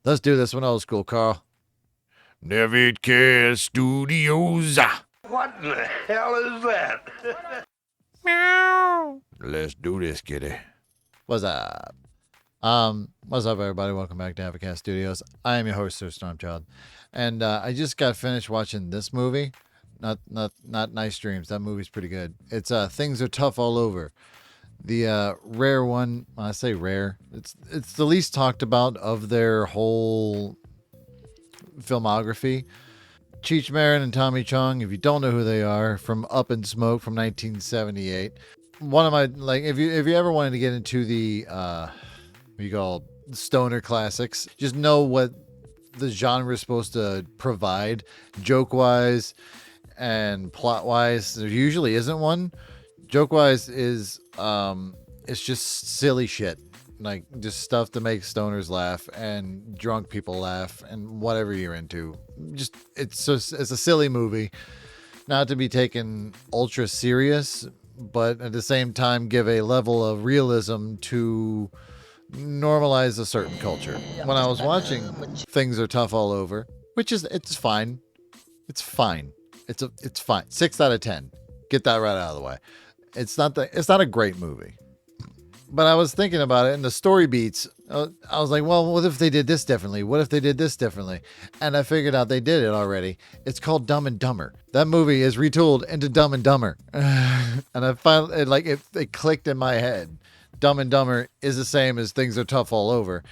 Let's do this one old school, Carl. Never Care Studios. What in the hell is that? Meow. Let's do this, kitty. What's up? What's up, everybody? Welcome back to Avocast Studios. I am your host, Sir Stormchild, and I just got finished watching this movie. Not Nice Dreams. That movie's pretty good. It's Things Are Tough All Over. The rare one. When I say rare, it's the least talked about of their whole filmography. Cheech, Marin, and Tommy Chong. If you don't know who they are, from Up in Smoke from 1978. One of my if you ever wanted to get into the what you call stoner classics, just know what the genre is supposed to provide, joke wise and plot wise. There usually isn't one. Joke wise is it's just silly shit, like just stuff to make stoners laugh and drunk people laugh and whatever you're into. Just it's a silly movie, not to be taken ultra serious, but at the same time give a level of realism to normalize a certain culture. When I was watching Things Are Tough All Over, which is it's fine. It's fine. It's fine. 6 out of 10. Get that right out of the way. It's not a great movie. But I was thinking about it, and the story beats. I was like, well, what if they did this differently? What if they did this differently? And I figured out they did it already. It's called Dumb and Dumber. That movie is retooled into Dumb and Dumber. And I finally, it clicked in my head. Dumb and Dumber is the same as Things Are Tough All Over.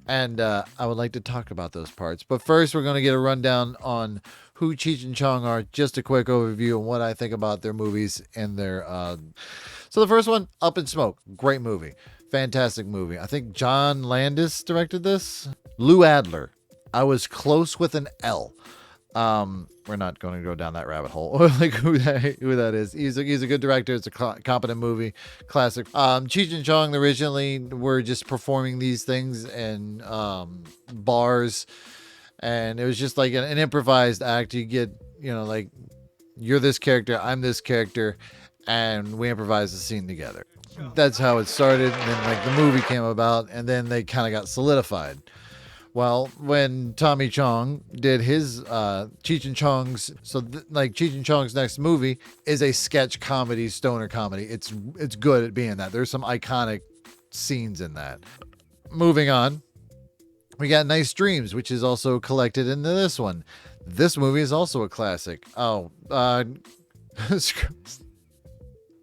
And I would like to talk about those parts. But first, we're going to get a rundown on who Cheech and Chong are. Just a quick overview on what I think about their movies and their... So the first one, Up in Smoke. Great movie. Fantastic movie. I think John Landis directed this. Lou Adler. I was close with an L. We're not going to go down that rabbit hole. Like who that is. He's a good director. It's a competent movie. Classic. Cheech and Chong originally were just performing these things in bars. And it was just like an improvised act. You get, like you're this character, I'm this character, and we improvise the scene together. That's how it started. And then like the movie came about, and then they kind of got solidified. Well, when Tommy Chong did his Cheech and Chong's, Cheech and Chong's next movie is a sketch comedy, stoner comedy. It's good at being that. There's some iconic scenes in that. Moving on, we got Nice Dreams, which is also collected into this one. This movie is also a classic. Oh,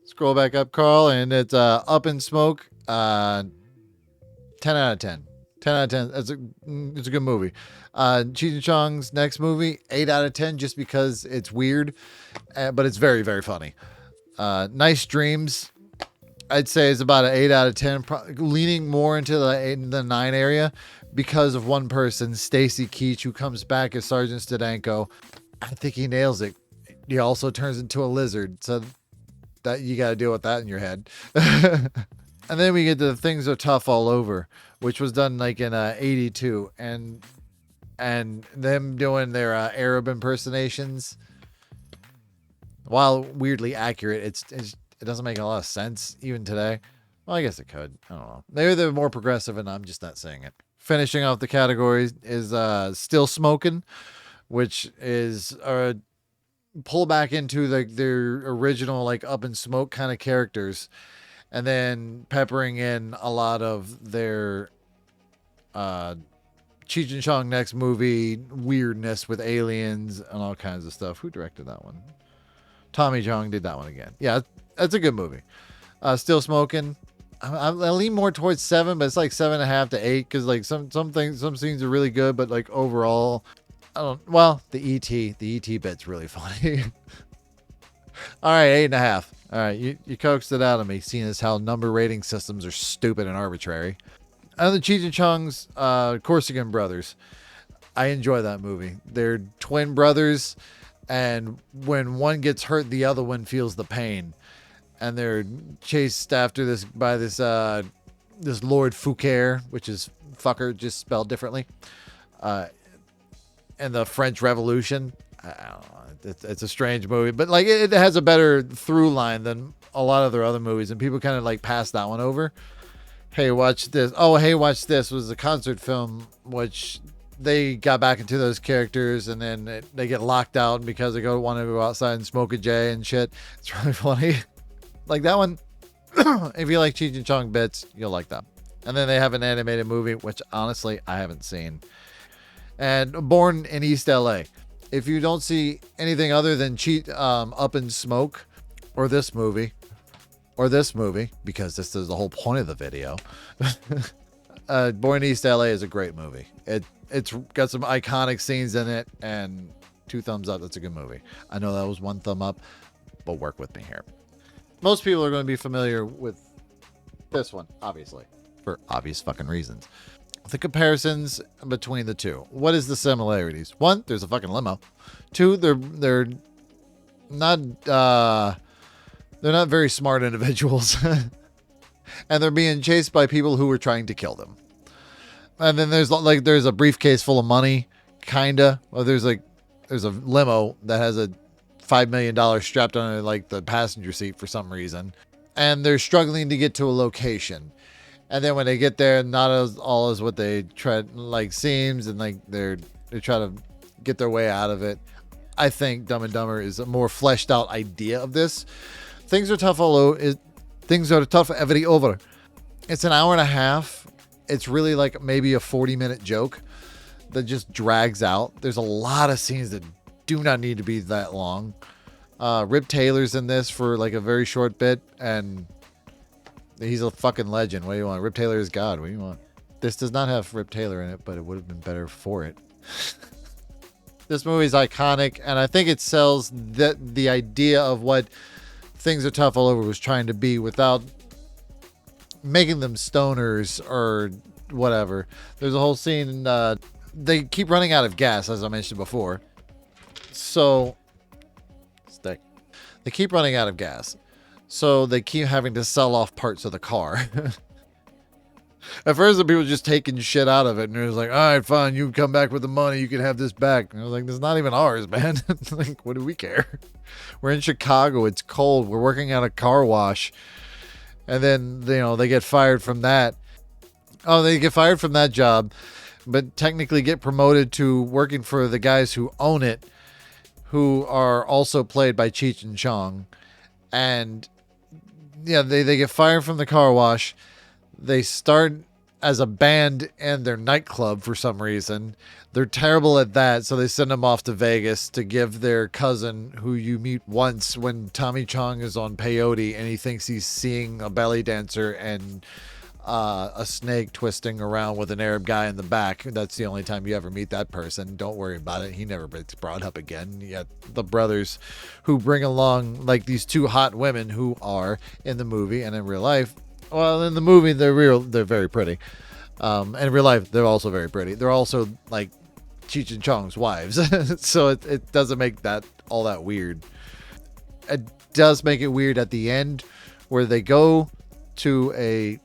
scroll back up, Carl, and it's Up in Smoke. 10 out of 10. 10 out of 10. It's a good movie. Cheech and Chong's next movie, 8 out of 10, just because it's weird, but it's very, very funny. Nice Dreams, I'd say is about an 8 out of 10, leaning more into the 9 area because of one person, Stacy Keach, who comes back as Sergeant Stadenko. I think he nails it. He also turns into a lizard, so that you got to deal with that in your head. And then we get to Things Are Tough All Over, which was done like in 82, and them doing their Arab impersonations. While weirdly accurate, it doesn't make a lot of sense even today. Well, I guess it could. I don't know. Maybe they're more progressive, and I'm just not saying it. Finishing off the categories is Still Smoking, which is pull back into their original like Up in Smoke kind of characters, and then peppering in a lot of their Cheech and Chong next movie weirdness with aliens and all kinds of stuff. Who directed that one? Tommy Chong did that one again. Yeah, that's a good movie. Still Smoking. I lean more towards 7, but it's like 7.5 to 8 because like some scenes are really good, but like overall, the ET bit's really funny. All right, 8.5. All right, you coaxed it out of me, seeing as how number rating systems are stupid and arbitrary. And the Cheech and Chong's Corsican Brothers. I enjoy that movie. They're twin brothers, and when one gets hurt, the other one feels the pain. And they're chased after this by this Lord Fouquet, which is fucker, just spelled differently. And the French Revolution. I don't know. It's a strange movie, but like it has a better through line than a lot of their other movies, and people kind of like pass that one over. Hey, watch this. Oh, Hey, Watch This was a concert film, which they got back into those characters, and then they get locked out because they want to go outside and smoke a J and shit. It's really funny. Like that one. If you like Cheech and Chong bits, you'll like that. And then they have an animated movie, which honestly I haven't seen. And Born in East LA. If you don't see anything other than Up in Smoke, or this movie, because this is the whole point of the video, Born in East LA is a great movie. It's got some iconic scenes in it, and 2 thumbs up. That's a good movie. I know that was 1 thumb up, but work with me here. Most people are going to be familiar with this one, obviously, for obvious fucking reasons. The comparisons between the two. What is the similarities? 1, there's a fucking limo. 2, they're not very smart individuals, and they're being chased by people who were trying to kill them. And then there's a briefcase full of money, kinda. Well, there's a limo that has a $5 million strapped on like the passenger seat for some reason, and they're struggling to get to a location. And then when they get there, not all is what they seems, and like they try to get their way out of it. I think Dumb and Dumber is a more fleshed out idea of this. Things are tough every over. It's an hour and a half. It's really like maybe a 40-minute joke that just drags out. There's a lot of scenes that do not need to be that long. Rip Taylor's in this for like a very short bit, and he's a fucking legend. What do you want? Rip Taylor is God. What do you want? This does not have Rip Taylor in it, but it would have been better for it. This movie is iconic, and I think it sells the idea of what Things Are Tough All Over was trying to be without making them stoners or whatever. There's a whole scene. They keep running out of gas, as I mentioned before. So, they keep running out of gas. So they keep having to sell off parts of the car. At first, the people just taking shit out of it, and it was like, all right, fine, you come back with the money, you can have this back. And I was like, this is not even ours, man. Like, what do we care? We're in Chicago, it's cold, we're working at a car wash. And then, they get fired from that. Oh, they get fired from that job, but technically get promoted to working for the guys who own it, who are also played by Cheech and Chong. And yeah, they get fired from the car wash. They start as a band in their nightclub for some reason. They're terrible at that, so they send them off to Vegas to give their cousin, who you meet once when Tommy Chong is on peyote and he thinks he's seeing a belly dancer and a snake twisting around with an Arab guy in the back. That's the only time you ever meet that person. Don't worry about it. He never gets brought up again. Yet the brothers who bring along like these 2 hot women who are in the movie and in real life. Well, in the movie, they're very pretty. And in real life, they're also very pretty. They're also like Cheech and Chong's wives. So it doesn't make that all that weird. It does make it weird at the end where they go to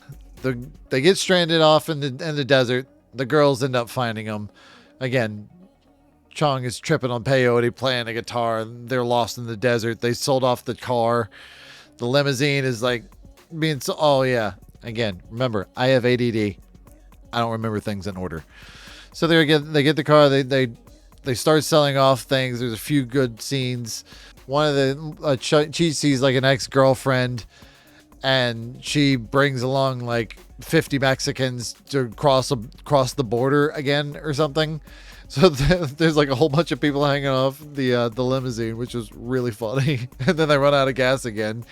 they get stranded off in the desert. The girls end up finding them. Again, Chong is tripping on peyote, playing a guitar. They're lost in the desert. They sold off the car. The limousine is like being so. Oh yeah. Again, remember, I have ADD. I don't remember things in order. So they get the car. They start selling off things. There's a few good scenes. One of the Cheech sees like an ex-girlfriend, and she brings along like 50 Mexicans to cross the border again or something. So there's like a whole bunch of people hanging off the limousine, which was really funny. And then they run out of gas again.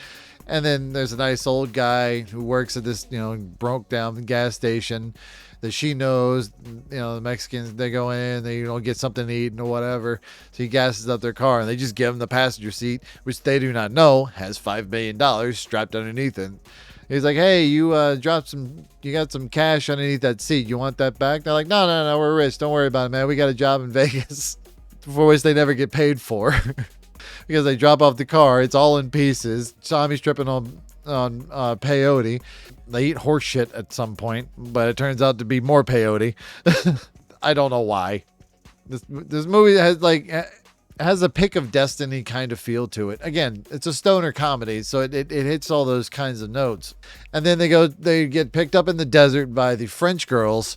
And then there's a nice old guy who works at this, broke down gas station that she knows, the Mexicans, they go in, they, get something to eat or whatever. So he gasses up their car and they just give him the passenger seat, which they do not know has $5 million strapped underneath it. He's like, hey, you got some cash underneath that seat. You want that back? They're like, no, we're rich. Don't worry about it, man. We got a job in Vegas for which they never get paid for. Because they drop off the car, it's all in pieces. Tommy's tripping on peyote. They eat horse shit at some point, but it turns out to be more peyote. I don't know why. This movie has like has a Pick of Destiny kind of feel to it. Again, it's a stoner comedy, so it hits all those kinds of notes. And then they get picked up in the desert by the French girls,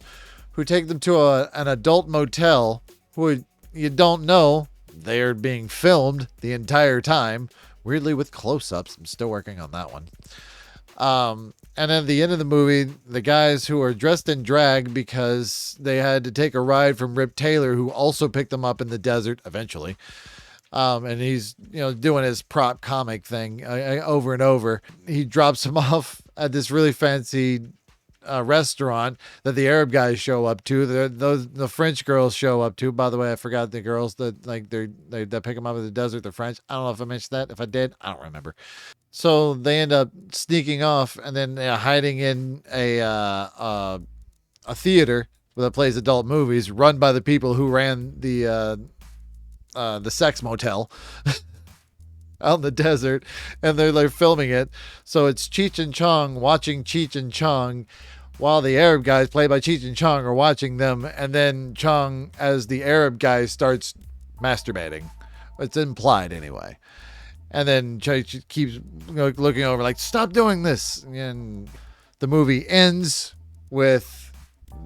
who take them to an adult motel, who you don't know they're being filmed the entire time. Weirdly, with close-ups. I'm still working on that one. And then at the end of the movie, the guys who are dressed in drag because they had to take a ride from Rip Taylor, who also picked them up in the desert eventually. And he's, doing his prop comic thing over and over. He drops them off at this really fancy restaurant that the Arab guys show up to. The French girls show up to. By the way, I forgot the girls that they pick them up in the desert. They're French. I don't know if I mentioned that. If I did, I don't remember. So they end up sneaking off and then hiding in a theater that plays adult movies, run by the people who ran the sex motel out in the desert, and they're like filming it. So it's Cheech and Chong watching Cheech and Chong, while the Arab guys, played by Cheech and Chong, are watching them, and then Chong, as the Arab guy, starts masturbating. It's implied anyway. And then Cheech keeps looking over like, stop doing this. And the movie ends with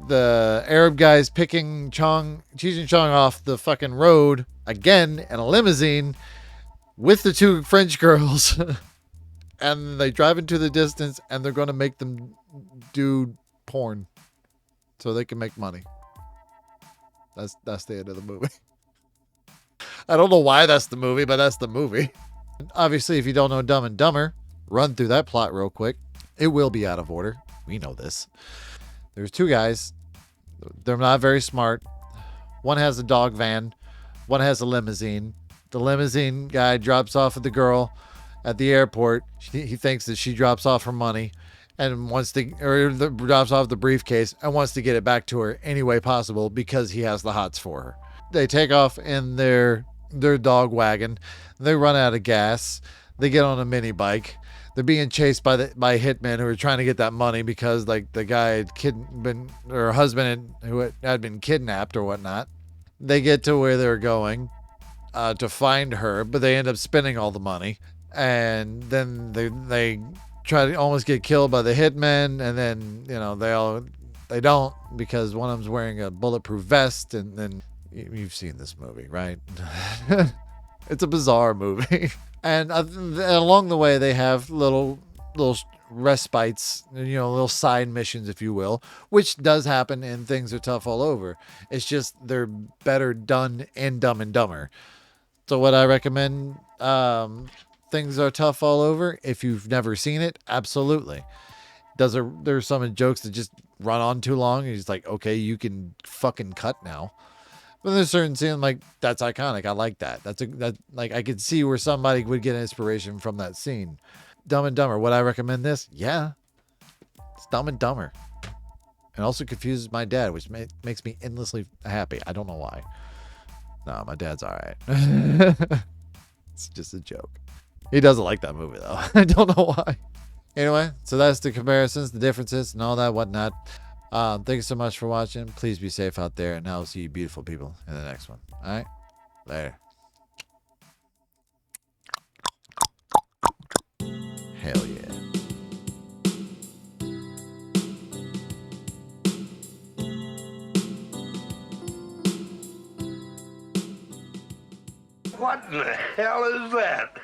the Arab guys picking Cheech and Chong off the fucking road again in a limousine with the two French girls. And they drive into the distance, and they're going to make them do porn so they can make money. That's the end of the movie. I don't know why that's the movie, but that's the movie. Obviously, if you don't know Dumb and Dumber, run through that plot real quick. It will be out of order. We know this. There's two guys. They're not very smart. One has a dog van. One has a limousine. The limousine guy drops off at the girl at the airport. He thinks that she drops off her money and drops off the briefcase and wants to get it back to her any way possible because he has the hots for her. They take off in their dog wagon. They run out of gas. They get on a mini bike. They're being chased by hitmen who are trying to get that money because like the guy her husband who had been kidnapped or whatnot. They get to where they're going to find her, but they end up spending all the money, and then they try to almost get killed by the hitmen, and then they don't, because one of them's wearing a bulletproof vest, and then you've seen this movie, right? It's a bizarre movie. And along the way, they have little respites, little side missions, if you will, which does happen in Things Are Tough All Over. It's just they're better done in Dumb and Dumber. So what I recommend, Things Are Tough All Over, if you've never seen it, absolutely. There's some jokes that just run on too long, and he's like, okay, you can fucking cut now. But there's certain scenes like, that's iconic. I like that. I could see where somebody would get inspiration from that scene. Dumb and Dumber. Would I recommend this? Yeah. It's Dumb and Dumber. It also confuses my dad, which makes me endlessly happy. I don't know why. No, my dad's all right. It's just a joke. He doesn't like that movie, though. I don't know why. Anyway, so that's the comparisons, the differences, and all that whatnot. Thank you so much for watching. Please be safe out there, and I'll see you beautiful people in the next one. All right? Later. Hell yeah. What in the hell is that?